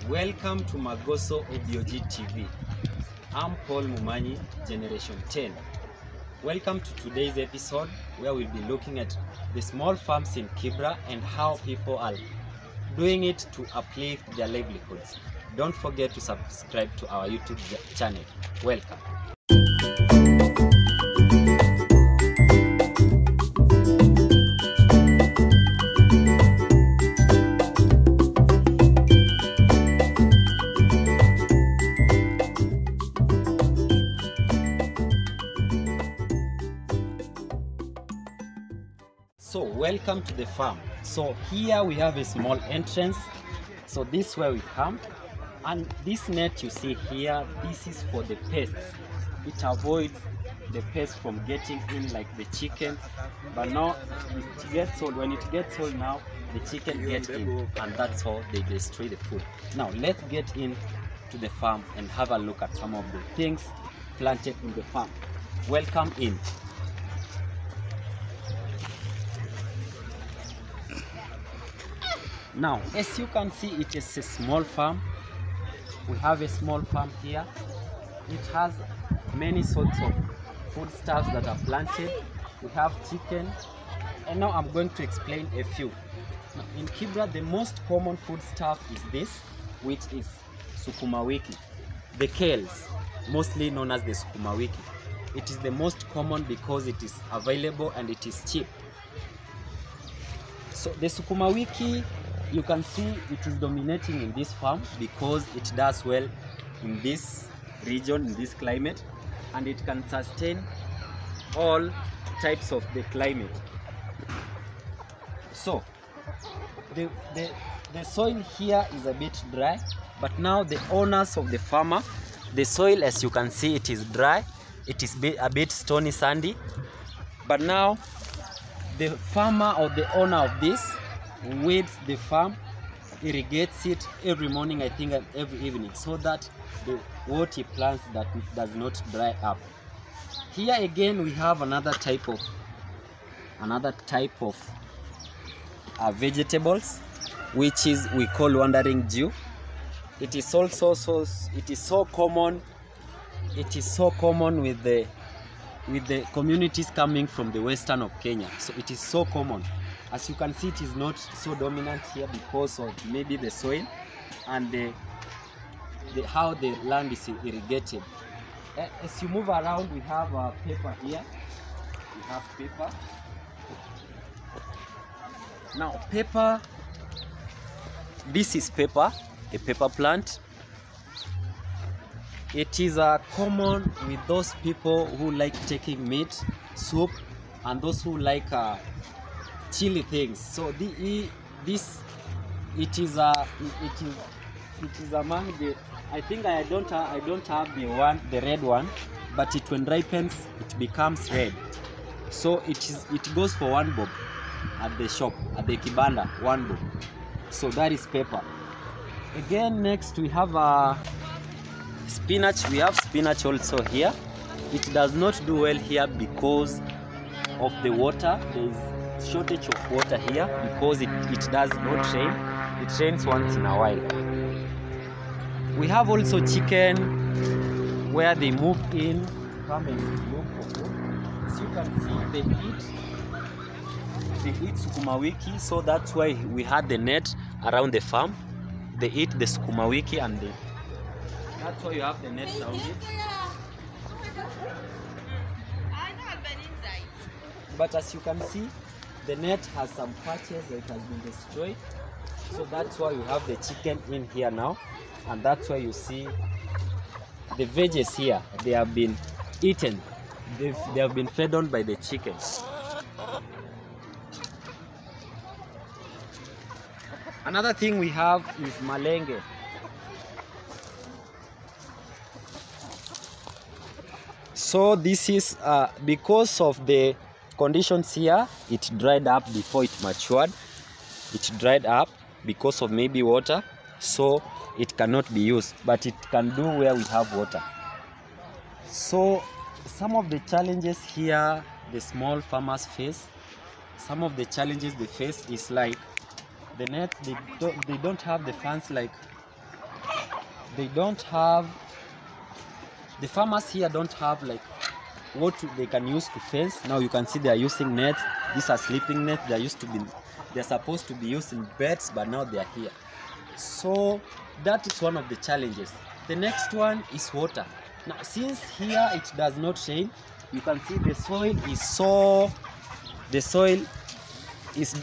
Welcome to Magoso OBOG TV. I'm Paul Mumanyi, Generation 10. Welcome to today's episode where we'll be looking at the small farms in Kibera and how people are doing it to uplift their livelihoods. Don't forget to subscribe to our YouTube channel. Welcome. So welcome to the farm. So here we have a small entrance. So this is where we come, and this net you see here, this is for the pests. It avoids the pests from getting in, like the chicken. But now it gets old. When it gets old now, the chicken get in, and that's how they destroy the food. Now let's get in to the farm and have a look at some of the things planted in the farm. Welcome in. Now, as you can see, it is a small farm. We have a small farm here. It has many sorts of foodstuffs that are planted. We have chicken, and now I'm going to explain a few. Now, in Kibera, the most common foodstuff is this, which is sukuma wiki, the kales, mostly known as the sukuma wiki. It is the most common because it is available and it is cheap. So the sukuma wiki, you can see it is dominating in this farm because it does well in this region, in this climate, and it can sustain all types of the climate. So the soil here is a bit dry, but now the owners of the farmer, the soil, as you can see, it is dry, it is a bit stony, sandy, but now the farmer or the owner of this weeds the farm, irrigates it every morning, I think, and every evening, so that what he plants that does not dry up. Here again we have another type of vegetables, which is we call wandering Jew. It is also so common with the communities coming from the western of Kenya. So it is so common. As you can see, it is not so dominant here because of maybe the soil and how the land is irrigated. As you move around, we have pepper here. We have pepper. Now pepper, this is pepper, a pepper plant. It is common with those people who like taking meat, soup, and those who like chili things. So it is among the, I think I don't have the red one, but when ripens it becomes red. So it goes for 1 bob at the shop, at the kibanda, 1 bob. So that is pepper. Again, next we have spinach. We have spinach also here. It does not do well here because of the water. There is shortage of water here because it does not rain. It rains once in a while. We have also chicken, where they move in, come and look for food. As you can see, they eat sukuma wiki, so that's why we had the net around the farm. They eat the sukuma wiki, and that's why you have the net around it. But as you can see, the net has some patches that has been destroyed, so that's why you have the chicken in here now, and that's why you see the veggies here. They have been eaten. They have been fed on by the chicken. Another thing we have is malenge. So this is because of the conditions here, it dried up before it matured. It dried up because of maybe water, so it cannot be used, but it can do where we have water. So some of the challenges here the small farmers face, some of the challenges they face is like the net, they don't have the funds like they don't have, the farmers here don't have like what they can use to fence. Now you can see they are using nets. These are sleeping nets. They're supposed to be used in beds, but now they are here. So that is one of the challenges. The next one is water. Now since here it does not rain, you can see the soil is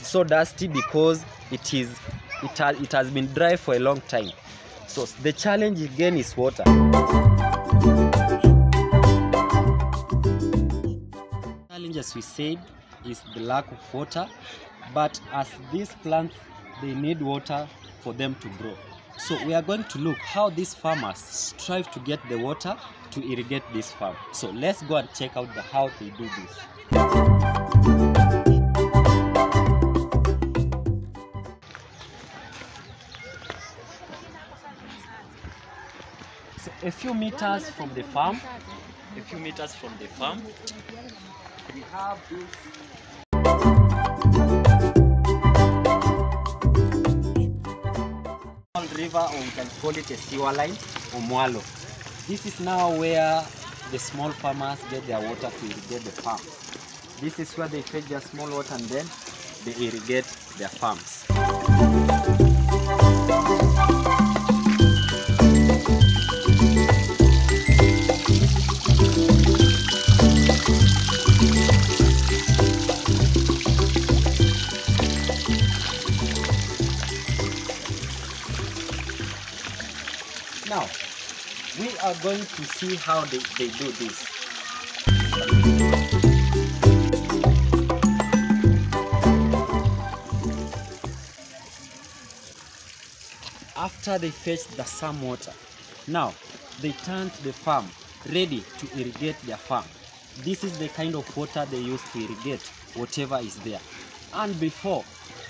so dusty because it has been dry for a long time. So the challenge again is water. Challenge, as we said, is the lack of water, but as these plants, they need water for them to grow. So we are going to look how these farmers strive to get the water to irrigate this farm. So let's go and check out how they do this. So a few meters from the farm, we have this river, or we can call it a sewer line, or mwalo. This is now where the small farmers get their water to irrigate the farm. This is where they fetch their small water and then they irrigate their farms. Now, we are going to see how they do this. After they fetch the some water, now they turn to the farm, ready to irrigate their farm. This is the kind of water they use to irrigate whatever is there. And before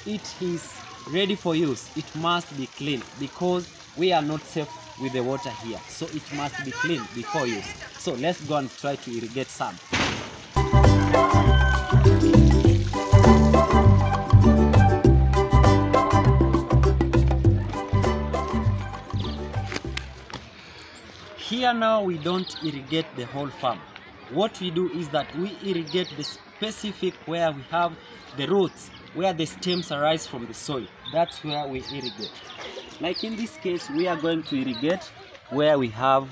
it is ready for use, it must be clean, because we are not safe with the water here, so it must be clean before use. So let's go and try to irrigate some. Here now we don't irrigate the whole farm. What we do is that we irrigate the specific where we have the roots, where the stems arise from the soil. That's where we irrigate. Like in this case, we are going to irrigate where we have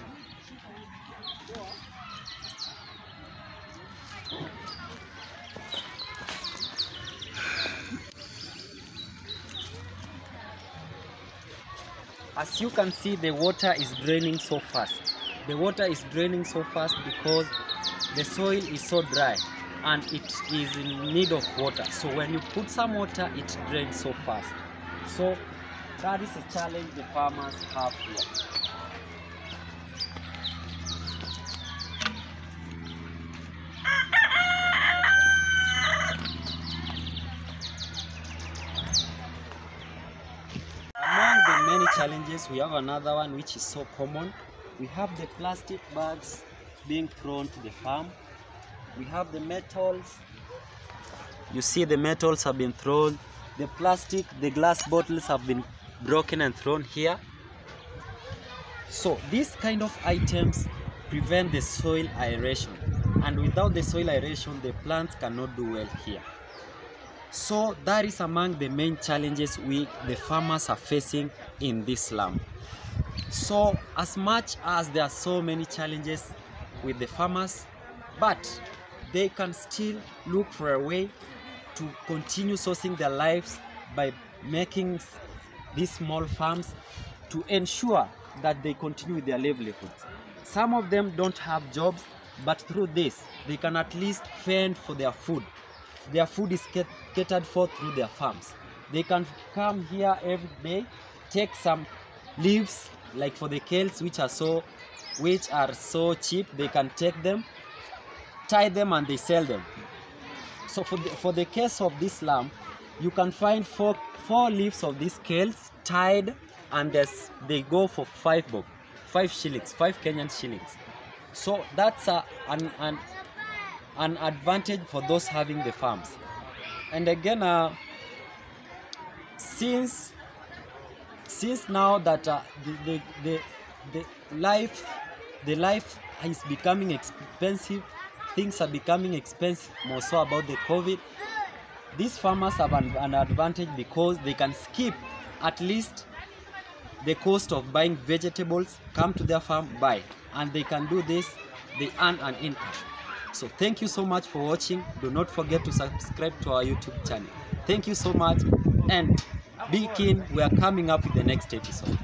as you can see, the water is draining so fast. The water is draining so fast because the soil is so dry and it is in need of water. So when you put some water, it drains so fast. So that is a challenge the farmers have here. Among the many challenges, we have another one which is so common. We have the plastic bags being thrown to the farm. We have the metals. You see the metals have been thrown. The plastic, the glass bottles have been broken and thrown here. So these kind of items prevent the soil aeration, and without the soil aeration, the plants cannot do well here. So that is among the main challenges the farmers are facing in this slum. So as much as there are so many challenges with the farmers, but they can still look for a way to continue sourcing their lives by making these small farms to ensure that they continue with their livelihoods. Some of them don't have jobs, but through this, they can at least fend for their food. Their food is catered for through their farms. They can come here every day, take some leaves, like for the kales, which are so cheap. They can take them, tie them, and they sell them. So for the case of this slum, you can find four leaves of these kales tied, and they go for 5 shillings, 5 Kenyan shillings. So that's an advantage for those having the farms. And again, since now that the life is becoming expensive. Things are becoming expensive, more so about the COVID. These farmers have an advantage because they can skip at least the cost of buying vegetables, come to their farm, buy, and they can do this, they earn an income. So thank you so much for watching. Do not forget to subscribe to our YouTube channel. Thank you so much, and be keen, we are coming up with the next episode.